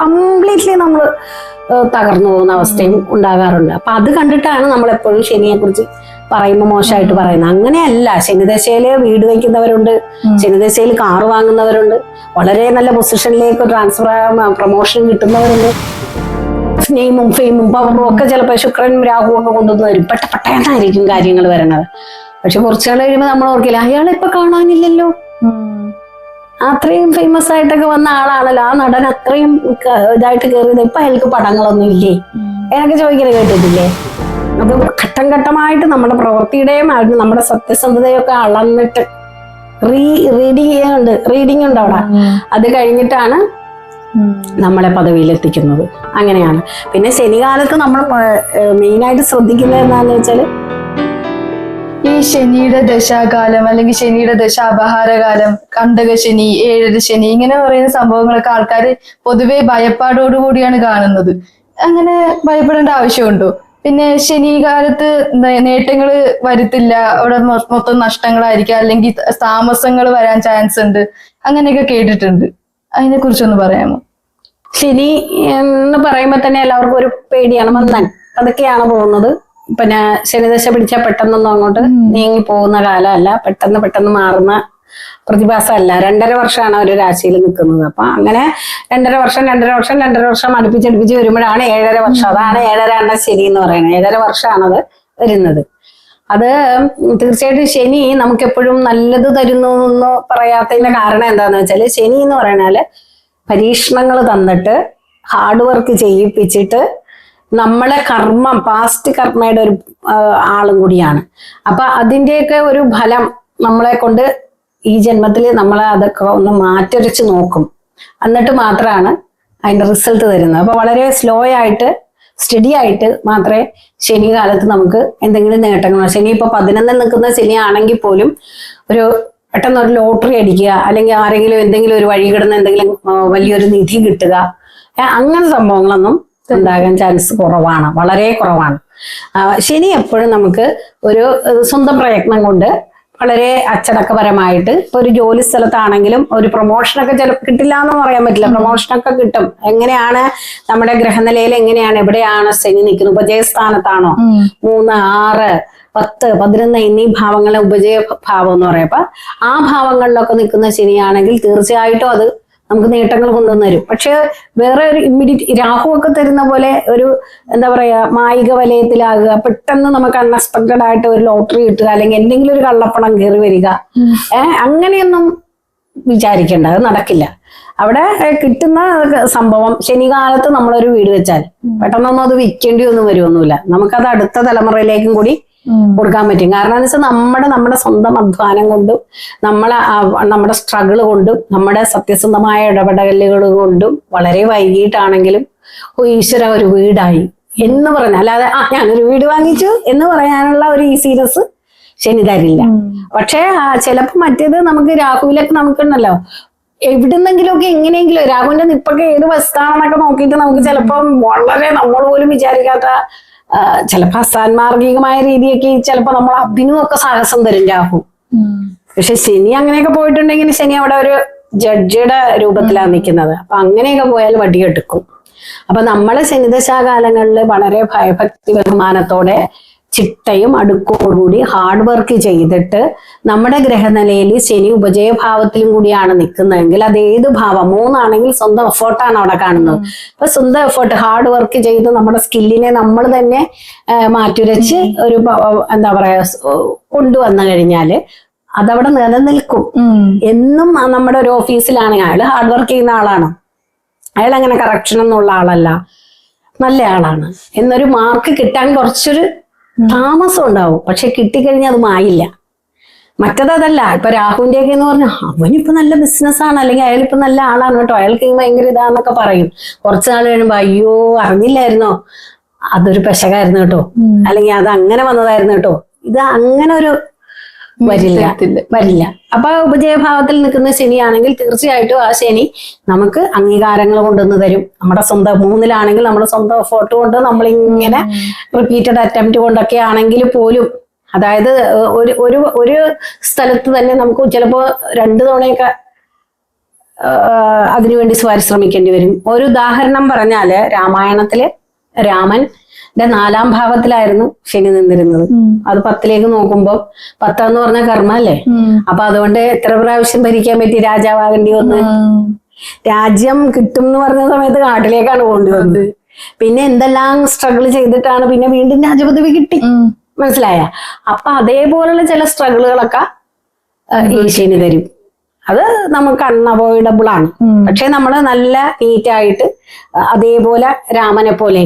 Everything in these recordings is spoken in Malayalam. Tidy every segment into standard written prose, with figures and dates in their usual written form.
കംപ്ലീറ്റ്ലി നമ്മൾ തകർന്നു പോകുന്ന അവസ്ഥയും ഉണ്ടാകാറുണ്ട്. അപ്പൊ അത് കണ്ടിട്ടാണ് നമ്മളെപ്പോഴും ശനിയെ കുറിച്ച് പറയുമ്പോൾ മോശമായിട്ട് പറയുന്നത്. അങ്ങനെയല്ല. ശനിദശയില് വീട് വയ്ക്കുന്നവരുണ്ട്, ശനിദശയിൽ കാറ് വാങ്ങുന്നവരുണ്ട്, വളരെ നല്ല പൊസിഷനിലേക്ക് ട്രാൻസ്ഫർ പ്രൊമോഷൻ കിട്ടുന്നവരുണ്ട്, നെയ്മും ഫെയിമും പവറും ഒക്കെ ചിലപ്പോൾ ശുക്രനും രാഹുവും ഒക്കെ കൊണ്ടുവന്ന് വരും. പെട്ടെന്നായിരിക്കും കാര്യങ്ങൾ വരണത്. പക്ഷെ കുറച്ചു നാൾ കഴിയുമ്പോൾ നമ്മൾ ഓർക്കില്ല, അയാളെ ഇപ്പൊ കാണാനില്ലല്ലോ, അത്രയും ഫേമസ് ആയിട്ടൊക്കെ വന്ന ആളാണല്ലോ, ആ നടൻ അത്രയും ഇതായിട്ട് കയറിയത്, ഇപ്പൊ അയാൾക്ക് പടങ്ങളൊന്നും ഇല്ലേ എന്നൊക്കെ ചോദിക്കല് കേട്ടിട്ടില്ലേ? അത് ഘട്ടം ഘട്ടമായിട്ട് നമ്മുടെ പ്രവൃത്തിയുടെയും നമ്മുടെ സത്യസന്ധതയൊക്കെ അളന്നിട്ട് റീഡിങ് ഉണ്ട് അവിടെ. അത് കഴിഞ്ഞിട്ടാണ് നമ്മളെ പദവിയിലെത്തിക്കുന്നത്. അങ്ങനെയാണ്. പിന്നെ ശനികാലത്ത് നമ്മൾ മെയിനായിട്ട് ശ്രദ്ധിക്കുന്നത് എന്താന്ന് വെച്ചാല്, ഈ ശനിയുടെ ദശാകാലം അല്ലെങ്കിൽ ശനിയുടെ ദശാപഹാരകാലം, കണ്ടക ശനി, ഏഴര ശനി, ഇങ്ങനെ പറയുന്ന സംഭവങ്ങളൊക്കെ ആൾക്കാർ പൊതുവെ ഭയപ്പാടോടുകൂടിയാണ് കാണുന്നത്. അങ്ങനെ ഭയപ്പെടേണ്ട ആവശ്യമുണ്ടോ? പിന്നെ ശനി കാലത്ത് നേട്ടങ്ങൾ വരുത്തില്ല, അവിടെ മൊത്തം നഷ്ടങ്ങളായിരിക്കും, അല്ലെങ്കിൽ താമസങ്ങൾ വരാൻ ചാൻസ് ഉണ്ട്, അങ്ങനെയൊക്കെ കേട്ടിട്ടുണ്ട്. അതിനെ കുറിച്ചൊന്ന് പറയാമോ? ശനി എന്ന് പറയുമ്പോ തന്നെ എല്ലാവർക്കും ഒരു പേടിയാണ്. മന്ദൻ അതൊക്കെയാണ് പോകുന്നത്. പിന്നെ ശനിദശ പിടിച്ചാൽ പെട്ടെന്നൊന്നും അങ്ങോട്ട് നീങ്ങി പോകുന്ന കാലമല്ല, പെട്ടെന്ന് മാറുന്ന പ്രതിഭാസമല്ല. 2.5 വർഷമാണ് ഒരു രാശിയിൽ നിൽക്കുന്നത്. അപ്പൊ അങ്ങനെ 2.5 വർഷം അടുപ്പിച്ചടുപ്പിച്ച് വരുമ്പോഴാണ് 7.5 വർഷം. അതാണ് 7.5 ശനി എന്ന് പറയുന്നത്. 7.5 വർഷമാണത് വരുന്നത്. അത് തീർച്ചയായിട്ടും ശനി നമുക്ക് എപ്പോഴും നല്ലത് തരുന്നു എന്ന് പറയാത്തതിന്റെ കാരണം എന്താന്ന് വെച്ചാല്, ശനി എന്ന് പറഞ്ഞാല് പരീക്ഷണങ്ങൾ തന്നിട്ട് ഹാർഡ് വർക്ക് ചെയ്യിപ്പിച്ചിട്ട് നമ്മളെ കർമ്മം, പാസ്റ്റ് കർമ്മയുടെ ഒരു ആളും കൂടിയാണ്. അപ്പൊ അതിന്റെയൊക്കെ ഒരു ഫലം നമ്മളെ കൊണ്ട് ഈ ജന്മത്തിൽ നമ്മളെ അതൊക്കെ ഒന്ന് മാറ്റൊരച്ച് നോക്കും. എന്നിട്ട് മാത്രമാണ് അതിന്റെ റിസൾട്ട് തരുന്നത്. അപ്പൊ വളരെ സ്ലോ ആയിട്ട് സ്റ്റഡി ആയിട്ട് മാത്രമേ ശനി കാലത്ത് നമുക്ക് എന്തെങ്കിലും നേട്ടങ്ങൾ. ശനി ഇപ്പൊ 11 നിൽക്കുന്ന ശനി ആണെങ്കിൽ പോലും പെട്ടെന്ന് ഒരു ലോട്ടറി അടിക്കുക, അല്ലെങ്കിൽ ആരെങ്കിലും എന്തെങ്കിലും ഒരു വഴി കിടന്ന് എന്തെങ്കിലും വലിയൊരു നിധി കിട്ടുക, അങ്ങനെ സംഭവങ്ങളൊന്നും ഉണ്ടാകാൻ ചാൻസ് കുറവാണ്, വളരെ കുറവാണ്. ശനി എപ്പോഴും നമുക്ക് ഒരു സ്വന്തം പ്രയത്നം കൊണ്ട് വളരെ അച്ചടക്കപരമായിട്ട്, ഇപ്പൊ ഒരു ജോലി സ്ഥലത്താണെങ്കിലും ഒരു പ്രൊമോഷനൊക്കെ ചിലപ്പോൾ കിട്ടില്ല എന്ന് പറയാൻ പറ്റില്ല, പ്രൊമോഷനൊക്കെ കിട്ടും. എങ്ങനെയാണ് നമ്മുടെ ഗ്രഹനിലയിൽ എങ്ങനെയാണ്, എവിടെയാണ് ശനി നിൽക്കുന്നത്? ഉപജയസ്ഥാനത്താണോ? 3, 6, 10, 11 എന്നീ ഭാവങ്ങളെ ഉപജയ ഭാവം എന്ന് പറയാം. അപ്പൊ ആ ഭാവങ്ങളിലൊക്കെ നിൽക്കുന്ന ശനിയാണെങ്കിൽ തീർച്ചയായിട്ടും അത് നമുക്ക് നേട്ടങ്ങൾ കൊണ്ടുവന്ന് തരും. പക്ഷെ വേറെ ഒരു ഇമ്മീഡിയറ്റ് രാഹു ഒക്കെ തരുന്ന പോലെ ഒരു എന്താ പറയാ മായിക വലയത്തിലാകുക, പെട്ടെന്ന് നമുക്ക് അൺഎക്സ്പെക്റ്റഡ് ആയിട്ട് ഒരു ലോട്ടറി കിട്ടുക, അല്ലെങ്കിൽ എന്തെങ്കിലും ഒരു കള്ളപ്പണം കയറി വരിക, അങ്ങനെയൊന്നും വിചാരിക്കേണ്ട, അത് നടക്കില്ല. അവിടെ കിട്ടുന്ന സംഭവം ശനികാലത്ത് നമ്മളൊരു വീട് വെച്ചാൽ പെട്ടെന്നൊന്നും അത് വിൽക്കേണ്ടി ഒന്നും വരുമൊന്നുമില്ല. നമുക്കത് അടുത്ത തലമുറയിലേക്കും കൂടി കൊടുക്കാൻ പറ്റും. കാരണം എന്ന് വെച്ചാൽ നമ്മുടെ സ്വന്തം അധ്വാനം കൊണ്ടും നമ്മുടെ സ്ട്രഗിൾ കൊണ്ടും നമ്മുടെ സത്യസന്ധമായ ഇടപെടലുകൾ കൊണ്ടും വളരെ വൈകിട്ടാണെങ്കിലും ഈശ്വര ഒരു വീടായി എന്ന് പറഞ്ഞാൽ, അല്ലാതെ ഞാനൊരു വീട് വാങ്ങിച്ചു എന്ന് പറയാനുള്ള ഒരു ഈസിനെസ് ശനി തരില്ല. പക്ഷെ ചിലപ്പോൾ മറ്റേത് നമുക്ക് രാഹുവിലൊക്കെ നമുക്കുണ്ടല്ലോ, എവിടുന്നെങ്കിലുമൊക്കെ എങ്ങനെയെങ്കിലും രാഹുവിന്റെ നിപ്പൊക്കെ ഏത് വസ്താണെന്നൊക്കെ നോക്കിയിട്ട് നമുക്ക് ചിലപ്പം വളരെ നമ്മൾ പോലും വിചാരിക്കാത്ത ചിലപ്പോ അസാൻമാർഗികമായ രീതിയൊക്കെ ചിലപ്പോ നമ്മൾ അഭിനവൊക്കെ സാഹസം തരും രാഹു. പക്ഷെ ശനി അങ്ങനെയൊക്കെ പോയിട്ടുണ്ടെങ്കിൽ ശനി അവിടെ ഒരു ജഡ്ജിയുടെ രൂപത്തിലാണ് നിൽക്കുന്നത്. അപ്പൊ അങ്ങനെയൊക്കെ പോയാൽ വടിയെടുക്കും. അപ്പൊ നമ്മള് ശനിദശാകാലങ്ങളിൽ വളരെ ഭയഭക്തി ബഹുമാനത്തോടെ ചിട്ടയും അടുക്കോടുകൂടി ഹാർഡ് വർക്ക് ചെയ്തിട്ട് നമ്മുടെ ഗ്രഹനിലയിൽ ശനി ഉപജയഭാവത്തിലും കൂടിയാണ് നിൽക്കുന്നതെങ്കിൽ അത് ഏത് ഭാവം 3 ആണെങ്കിൽ സ്വന്തം എഫേർട്ടാണ് അവിടെ കാണുന്നത്. അപ്പൊ സ്വന്തം എഫേർട്ട് ഹാർഡ് വർക്ക് ചെയ്ത് നമ്മുടെ സ്കില്ലിനെ നമ്മൾ തന്നെ മാറ്റുരച്ച് ഒരു എന്താ പറയാ കൊണ്ടുവന്നു കഴിഞ്ഞാല് അതവിടെ നിലനിൽക്കും. എന്നും നമ്മുടെ ഒരു ഓഫീസിലാണെങ്കിൽ അയാൾ ഹാർഡ് വർക്ക് ചെയ്യുന്ന ആളാണ്, അയാൾ അങ്ങനെ കറക്ഷൻ ഒന്നുള്ള ആളല്ല, നല്ല ആളാണ് എന്നൊരു മാർക്ക് കിട്ടാൻ കുറച്ചൊരു താമസം ഉണ്ടാവും. പക്ഷെ കിട്ടിക്കഴിഞ്ഞാൽ അത് മായില്ല. മറ്റതല്ല. ഇപ്പൊ രാഹുവിന്റെ ഒക്കെ എന്ന് പറഞ്ഞാൽ അവനിപ്പോ നല്ല ബിസിനസ്സാണ്, അല്ലെങ്കിൽ അയാളിപ്പോ നല്ല ആളാണ് കേട്ടോ, അയാൾക്ക് ഭയങ്കര ഇതാന്നൊക്കെ പറയും. കുറച്ചു നാൾ കഴിയുമ്പോ അയ്യോ അറിഞ്ഞില്ലായിരുന്നോ, അതൊരു പെശകായിരുന്നു കേട്ടോ, അല്ലെങ്കിൽ അത് അങ്ങനെ വന്നതായിരുന്നു കേട്ടോ, ഇത് അങ്ങനെ ഒരു വരില്ല. അപ്പൊ ഉപജയഭാവത്തിൽ നിൽക്കുന്ന ശനിയാണെങ്കിൽ തീർച്ചയായിട്ടും ആ ശനി നമുക്ക് അംഗീകാരങ്ങൾ കൊണ്ടുവന്ന് തരും. നമ്മുടെ സ്വന്തം 3-ലാണെങ്കിൽ നമ്മുടെ സ്വന്തം എഫേർട്ട് കൊണ്ട് നമ്മളിങ്ങനെ റിപ്പീറ്റഡ് അറ്റംപ്റ്റ് കൊണ്ടൊക്കെ ആണെങ്കിൽ പോലും, അതായത് ഒരു സ്ഥലത്ത് തന്നെ നമുക്ക് ചിലപ്പോ 2 തവണയൊക്കെ അതിനുവേണ്ടി പരിശ്രമിക്കേണ്ടി വരും. ഒരു ഉദാഹരണം പറഞ്ഞാല് രാമായണത്തില് രാമന്റെ 4-ാം ഭാവത്തിലായിരുന്നു ശനി നിന്നിരുന്നത്. അത് 10ലേക്ക് നോക്കുമ്പോ 10 എന്ന് പറഞ്ഞ കർമ്മ അല്ലേ. അപ്പൊ അതുകൊണ്ട് എത്ര പ്രാവശ്യം ഭരിക്കാൻ പറ്റി? രാജാവാകേണ്ടി വന്ന്. രാജ്യം കിട്ടും എന്ന് പറഞ്ഞ സമയത്ത് കാട്ടിലേക്കാണ് പോകേണ്ടി വന്നത്. പിന്നെ എന്തെല്ലാം സ്ട്രഗിൾ ചെയ്തിട്ടാണ് പിന്നെ വീണ്ടും രാജപദവി കിട്ടി. മനസ്സിലായ? അപ്പൊ അതേപോലുള്ള ചില സ്ട്രഗിളുകളൊക്കെ ഈ ശനി തരും. അത് നമുക്ക് അൺഅവോയ്ഡബിൾ ആണ്. പക്ഷെ നമ്മള് നല്ല നീറ്റായിട്ട് അതേപോലെ രാമനെ പോലെ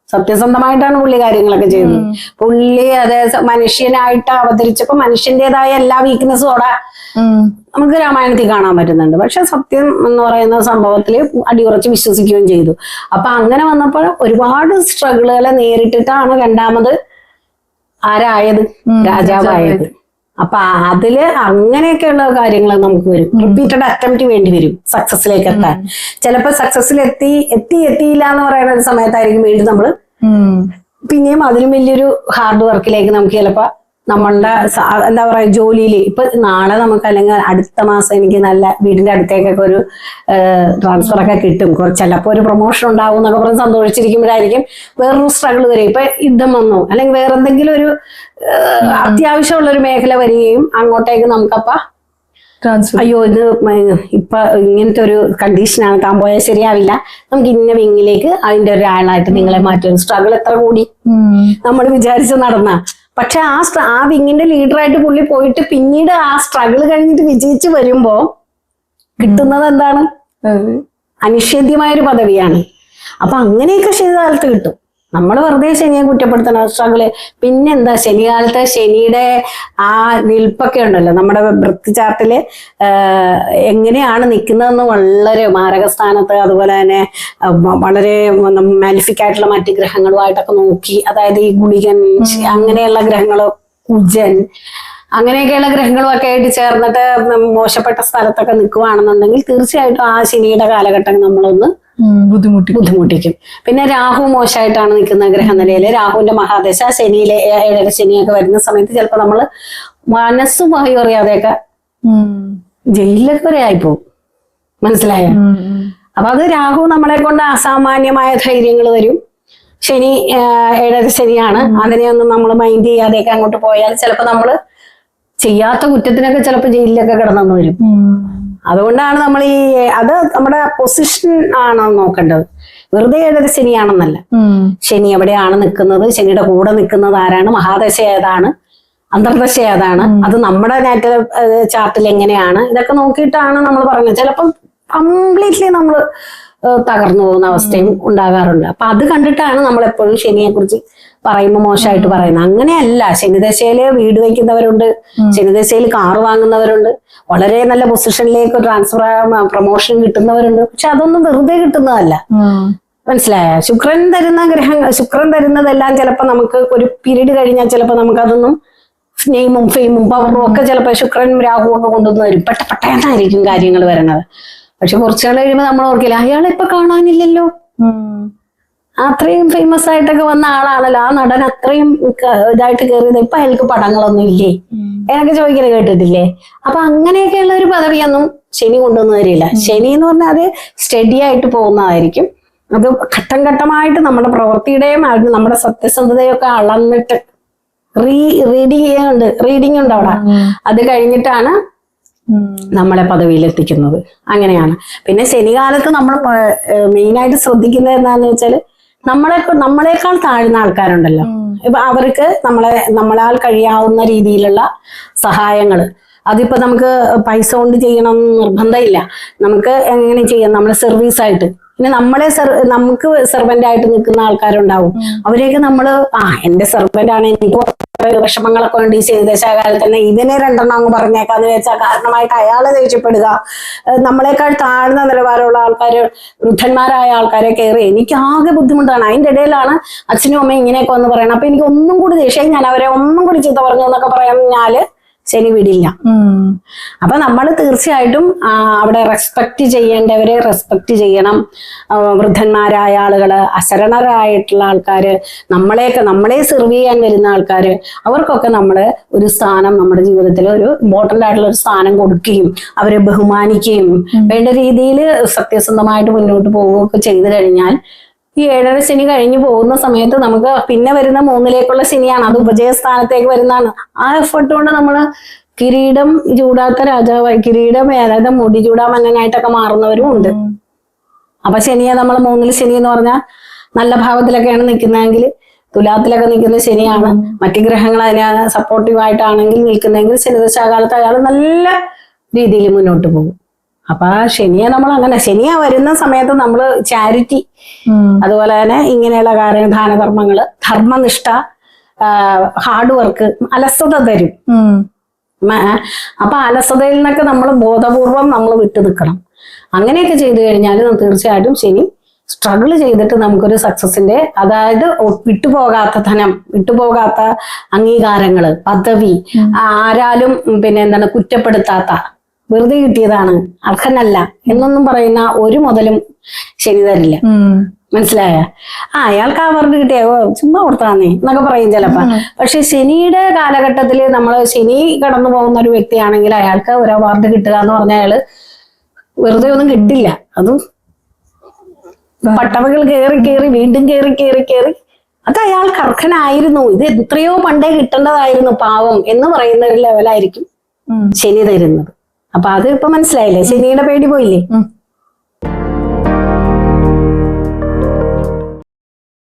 സത്യസന്ധമായിട്ടാണ് പുള്ളി കാര്യങ്ങളൊക്കെ ചെയ്തത്. പുള്ളി അതേ മനുഷ്യനായിട്ട് അവതരിച്ചപ്പോ മനുഷ്യന്റേതായ എല്ലാ വീക്ക്നെസ്സോടെ നമുക്ക് രാമായണത്തിൽ കാണാൻ പറ്റുന്നുണ്ട്. പക്ഷെ സത്യം എന്ന് പറയുന്ന സംഭവത്തില് അടിയുറച്ച് വിശ്വസിക്കുകയും ചെയ്തു. അപ്പൊ അങ്ങനെ വന്നപ്പോൾ ഒരുപാട് സ്ട്രഗിളുകളെ നേരിട്ടിട്ടാണ് രണ്ടാമത് ആരായത്? രാജാവായത്. അപ്പൊ അതില് അങ്ങനെയൊക്കെയുള്ള കാര്യങ്ങൾ നമുക്ക് വരും. റിപ്പീറ്റഡ് അറ്റംപ്റ്റ് വേണ്ടി വരും സക്സസിലേക്ക് എത്താൻ. ചിലപ്പോ സക്സസിൽ എത്തിയില്ല എന്ന് പറയുന്ന ഒരു സമയത്തായിരിക്കും വീണ്ടും നമ്മള് പിന്നെയും അതിലും വലിയൊരു ഹാർഡ് വർക്കിലേക്ക് നമുക്ക് ചിലപ്പോ നമ്മളുടെ എന്താ പറയാ ജോലിയിൽ ഇപ്പൊ നാളെ നമുക്ക് അല്ലെങ്കിൽ അടുത്ത മാസം എനിക്ക് നല്ല വീടിന്റെ അടുത്തേക്കൊക്കെ ഒരു ട്രാൻസ്ഫർ ഒക്കെ കിട്ടും, ചിലപ്പോൾ ഒരു പ്രൊമോഷൻ ഉണ്ടാവും എന്നൊക്കെ പറഞ്ഞ് സന്തോഷിച്ചിരിക്കുമ്പോഴായിരിക്കും വേറൊരു സ്ട്രഗിൾ വരും. ഇപ്പൊ യുദ്ധം വന്നു അല്ലെങ്കിൽ വേറെന്തെങ്കിലും ഒരു അത്യാവശ്യമുള്ള ഒരു മേഖല വരികയും അങ്ങോട്ടേക്ക് നമുക്കപ്പ അയ്യോ ഇത് ഇപ്പൊ ഇങ്ങനത്തെ ഒരു കണ്ടീഷനാണ്, താൻ പോയാൽ ശരിയാവില്ല, നമുക്ക് ഇന്ന വിങ്ങിലേക്ക് അതിന്റെ ഒരാളായിട്ട് നിങ്ങളെ മാറ്റും. സ്ട്രഗിൾ എത്ര കൂടി നമ്മൾ വിചാരിച്ച് നടന്ന. പക്ഷെ ആ വിങ്ങിന്റെ ലീഡറായിട്ട് പുള്ളി പോയിട്ട് പിന്നീട് ആ സ്ട്രഗിൾ കഴിഞ്ഞിട്ട് വിജയിച്ച് വരുമ്പോ കിട്ടുന്നത് എന്താണ്? അനിഷേധ്യമായൊരു പദവിയാണ്. അപ്പൊ അങ്ങനെയൊക്കെ ശനികാലത്ത് കിട്ടും. നമ്മൾ വെറുതെ ശനിയെ കുറ്റപ്പെടുത്തണം സ്ട്രഗിള്. പിന്നെന്താ ശനികാലത്ത് ശനിയുടെ ആ നിൽപ്പൊക്കെ ഉണ്ടല്ലോ നമ്മുടെ വൃത്തി ചാർട്ടില് എങ്ങനെയാണ് നിൽക്കുന്നതെന്ന് വളരെ മാരകസ്ഥാനത്ത്, അതുപോലെ തന്നെ വളരെ മാലിഫിക് ആയിട്ടുള്ള മറ്റ് ഗ്രഹങ്ങളുമായിട്ടൊക്കെ നോക്കി, അതായത് ഈ ഗുളികൻ അങ്ങനെയുള്ള ഗ്രഹങ്ങള്, കുജൻ അങ്ങനെയൊക്കെയുള്ള ഗ്രഹങ്ങളുമൊക്കെ ആയിട്ട് ചേർന്നിട്ട് മോശപ്പെട്ട സ്ഥലത്തൊക്കെ നിൽക്കുകയാണെന്നുണ്ടെങ്കിൽ തീർച്ചയായിട്ടും ആ ശനിയുടെ കാലഘട്ടം നമ്മളൊന്ന് ബുദ്ധിമുട്ടിക്കും. പിന്നെ രാഹു മോശമായിട്ടാണ് നിൽക്കുന്ന ഗ്രഹനിലയില്, രാഹുവിന്റെ മഹാദശ ശനിയിലെ 7 ശനിയൊക്കെ വരുന്ന സമയത്ത് ചിലപ്പോൾ നമ്മള് മനസ്സും വായു അറിയാതെയൊക്കെ ജയിലിലൊക്കെ വരെ ആയിപ്പോവും. മനസ്സിലായ? അപ്പൊ അത് രാഹു നമ്മളെ കൊണ്ട് അസാമാന്യമായ ധൈര്യങ്ങൾ തരും. ശനി 7 ശനിയാണ്. അതിനെയൊന്നും നമ്മൾ മൈൻഡ് ചെയ്യാതെയൊക്കെ അങ്ങോട്ട് പോയാൽ ചിലപ്പോൾ നമ്മള് ചെയ്യാത്ത കുറ്റത്തിനൊക്കെ ചിലപ്പോൾ ജയിലിലൊക്കെ കിടന്നു വരും. അതുകൊണ്ടാണ് നമ്മൾ അത് നമ്മുടെ പൊസിഷൻ ആണ് നോക്കേണ്ടത്, വെറുതെ 7 ശനിയാണെന്നല്ല. ശനി എവിടെയാണ് നിൽക്കുന്നത്, ശനിയുടെ കൂടെ നിൽക്കുന്നത് ആരാണ്, മഹാദശ ഏതാണ്, അന്തർദശ ഏതാണ്, അത് നമ്മുടെ നാറ്റൽ ചാർട്ടിൽ എങ്ങനെയാണ്, ഇതൊക്കെ നോക്കിയിട്ടാണ് നമ്മൾ പറയുന്നത്. ചിലപ്പം കംപ്ലീറ്റ്ലി നമ്മൾ തകർന്നു പോകുന്ന അവസ്ഥയും ഉണ്ടാകാറുണ്ട്. അപ്പൊ അത് കണ്ടിട്ടാണ് നമ്മൾ എപ്പോഴും ശനിയെ കുറിച്ച് പറയുമ്പോൾ മോശമായിട്ട് പറയുന്നത്. അങ്ങനെയല്ല. ശനിദശയില് വീട് വയ്ക്കുന്നവരുണ്ട്, ശനിദശയിൽ കാറ് വാങ്ങുന്നവരുണ്ട്, വളരെ നല്ല പൊസിഷനിലേക്ക് ട്രാൻസ്ഫർ പ്രൊമോഷൻ കിട്ടുന്നവരുണ്ട്. പക്ഷെ അതൊന്നും വെറുതെ കിട്ടുന്നതല്ല. മനസ്സിലായ? ശുക്രൻ തരുന്നതെല്ലാം ചിലപ്പോൾ നമുക്ക് ഒരു പീരീഡ് കഴിഞ്ഞാൽ ചിലപ്പോൾ നമുക്കതൊന്നും നെയ്മും ഫെയിമും പവറും ഒക്കെ ചിലപ്പോൾ ശുക്രൻ രാഹുവും ഒക്കെ കൊണ്ടുവന്ന് വരും. പെട്ടെന്നായിരിക്കും കാര്യങ്ങൾ വരണത്. പക്ഷെ കുറച്ചുകൾ കഴിയുമ്പോൾ നമ്മൾ ഓർക്കില്ല, അയാളെ ഇപ്പൊ കാണാനില്ലല്ലോ, അത്രയും ഫേമസ് ആയിട്ടൊക്കെ വന്ന ആളാണല്ലോ, ആ നടൻ അത്രയും ഇതായിട്ട് കയറിയത്, ഇപ്പൊ അയാൾക്ക് പടങ്ങളൊന്നും ഇല്ലേ എന്നൊക്കെ ചോദിക്കല് കേട്ടിട്ടില്ലേ? അപ്പൊ അങ്ങനെയൊക്കെയുള്ള ഒരു പദവിയൊന്നും ശനി കൊണ്ടുവന്നു തരില്ല. ശനി എന്ന് പറഞ്ഞാൽ അത് സ്റ്റഡി ആയിട്ട് പോകുന്നതായിരിക്കും. അത് ഘട്ടം ഘട്ടമായിട്ട് നമ്മുടെ പ്രവൃത്തിയുടെയും നമ്മുടെ സത്യസന്ധതയൊക്കെ അളന്നിട്ട് റീഡിങ് ഉണ്ട് അവിടെ. അത് കഴിഞ്ഞിട്ടാണ് നമ്മളെ പദവിയിലെത്തിക്കുന്നത്. അങ്ങനെയാണ്. പിന്നെ ശനികാലത്ത് നമ്മൾ മെയിനായിട്ട് ശ്രദ്ധിക്കുന്നത് എന്താന്ന് വെച്ചാൽ നമ്മളെക്കാൾ താഴ്ന്ന ആൾക്കാരുണ്ടല്ലോ, ഇപ്പൊ അവർക്ക് നമ്മളാൽ കഴിയാവുന്ന രീതിയിലുള്ള സഹായങ്ങൾ, അതിപ്പോ നമുക്ക് പൈസ കൊണ്ട് ചെയ്യണം നിർബന്ധമില്ല, നമുക്ക് എങ്ങനെ ചെയ്യാം, നമ്മളെ സർവീസായിട്ട്. പിന്നെ നമുക്ക് സെർവന്റ് ആയിട്ട് നിൽക്കുന്ന ആൾക്കാരുണ്ടാവും. അവരെയൊക്കെ നമ്മള് എന്റെ സെർവന്റ് ആണ്, എനിക്ക് വിഷമങ്ങളൊക്കെ ഉണ്ട് ഈ ശനിദശാകാലത്ത് തന്നെ, ഇതിനെ 2 അങ്ങ് പറഞ്ഞേക്കാന്ന് വെച്ചാൽ കാരണമായിട്ട് അയാളെ ദേഷ്യപ്പെടുക, നമ്മളെക്കാൾ താഴ്ന്ന നിലവാരമുള്ള ആൾക്കാര്, വൃദ്ധന്മാരായ ആൾക്കാരെ കയറി എനിക്ക് ആകെ ബുദ്ധിമുട്ടാണ്. അതിന്റെ ഇടയിലാണ് അച്ഛനും അമ്മയും ഇങ്ങനെയൊക്കെ വന്ന് പറയണം. അപ്പൊ എനിക്ക് ഒന്നും കൂടി ദേഷ്യം, ഞാൻ അവരെ ഒന്നും കൂടി ചീത്ത പറഞ്ഞു എന്നൊക്കെ പറഞ്ഞാല് ശനി വിടില്ല. അപ്പൊ നമ്മൾ തീർച്ചയായിട്ടും അവിടെ റെസ്പെക്ട് ചെയ്യേണ്ടവരെ റെസ്പെക്ട് ചെയ്യണം. വൃദ്ധന്മാരായ ആളുകള്, അശരണരായിട്ടുള്ള ആൾക്കാര്, നമ്മളെ സെർവ് ചെയ്യാൻ വരുന്ന ആൾക്കാര്, അവർക്കൊക്കെ നമ്മള് ഒരു സ്ഥാനം നമ്മുടെ ജീവിതത്തിൽ ഒരു ഇമ്പോർട്ടന്റ് ആയിട്ടുള്ള ഒരു സ്ഥാനം കൊടുക്കുകയും അവരെ ബഹുമാനിക്കുകയും വേണ്ട രീതിയിൽ സത്യസന്ധമായിട്ട് മുന്നോട്ട് പോവുകയൊക്കെ ചെയ്തു കഴിഞ്ഞാൽ ഈ 7.5 ശനി കഴിഞ്ഞു പോകുന്ന സമയത്ത് നമുക്ക് പിന്നെ വരുന്ന 3-ലേക്കുള്ള ശനിയാണ്. അത് ഉപജയസ്ഥാനത്തേക്ക് വരുന്നതാണ്. ആ എഫർട്ട് കൊണ്ട് നമ്മള് കിരീടം ചൂടാത്ത രാജാവായി, കിരീടം അതായത് മുടി ചൂടാ മന്നനായിട്ടൊക്കെ മാറുന്നവരും ഉണ്ട്. അപ്പൊ ശനിയെ നമ്മൾ 3-ൽ ശനി എന്ന് പറഞ്ഞാൽ നല്ല ഭാവത്തിലൊക്കെയാണ് നിൽക്കുന്നതെങ്കിൽ, തുലാത്തിലൊക്കെ നിൽക്കുന്ന ശനിയാണ്, മറ്റു ഗ്രഹങ്ങൾ അതിനെ സപ്പോർട്ടീവായിട്ടാണെങ്കിൽ നിൽക്കുന്നതെങ്കിൽ ശനിദശാകാലത്ത് അയാൾ നല്ല രീതിയിൽ മുന്നോട്ട് പോകും. അപ്പൊ ആ ശനിയെ നമ്മൾ അങ്ങനെ, ശനിയാ വരുന്ന സമയത്ത് നമ്മൾ ചാരിറ്റി, അതുപോലെ തന്നെ ഇങ്ങനെയുള്ള കാര്യം, ദാനധർമ്മങ്ങള്, ധർമ്മനിഷ്ഠ, ഹാർഡ് വർക്ക്, അലസത തരും. അപ്പൊ അലസതയിൽ നിന്നൊക്കെ നമ്മൾ ബോധപൂർവം നമ്മൾ വിട്ടു നിൽക്കണം. അങ്ങനെയൊക്കെ ചെയ്തു കഴിഞ്ഞാൽ തീർച്ചയായിട്ടും ശനി സ്ട്രഗിൾ ചെയ്തിട്ട് നമുക്കൊരു സക്സസിന്റെ, അതായത് വിട്ടുപോകാത്ത ധനം, വിട്ടുപോകാത്ത അംഗീകാരങ്ങള്, പദവി, ആരാലും കുറ്റപ്പെടുത്താത്ത, വെറുതെ കിട്ടിയതാണ്, അർഹനല്ല എന്നൊന്നും പറയുന്ന ഒരു മുതലും ശനി തരില്ല. മനസ്സിലായ? അയാൾക്ക് അവാർഡ് കിട്ടിയോ ചുമ്മാ കൊടുത്താന്നേ എന്നൊക്കെ പറയും ചിലപ്പോ. പക്ഷെ ശനിയുടെ കാലഘട്ടത്തിൽ നമ്മൾ ശനി കടന്നു പോകുന്ന ഒരു വ്യക്തിയാണെങ്കിൽ അയാൾക്ക് ഒരു അവാർഡ് കിട്ടുക എന്ന് പറഞ്ഞാൽ അയാള് വെറുതെ ഒന്നും കിട്ടില്ല. അതും പട്ടവകൾ കയറി വീണ്ടും കയറി അത് അയാൾക്ക് അർഹനായിരുന്നു, ഇത് എത്രയോ പണ്ടേ കിട്ടേണ്ടതായിരുന്നു പാവം എന്ന് പറയുന്ന ഒരു ലെവലായിരിക്കും ശനി തരുന്നത്. അപ്പൊ അത് ഇപ്പൊ മനസ്സിലായില്ലേ? ശനിയുടെ പേടി പോയില്ലേ?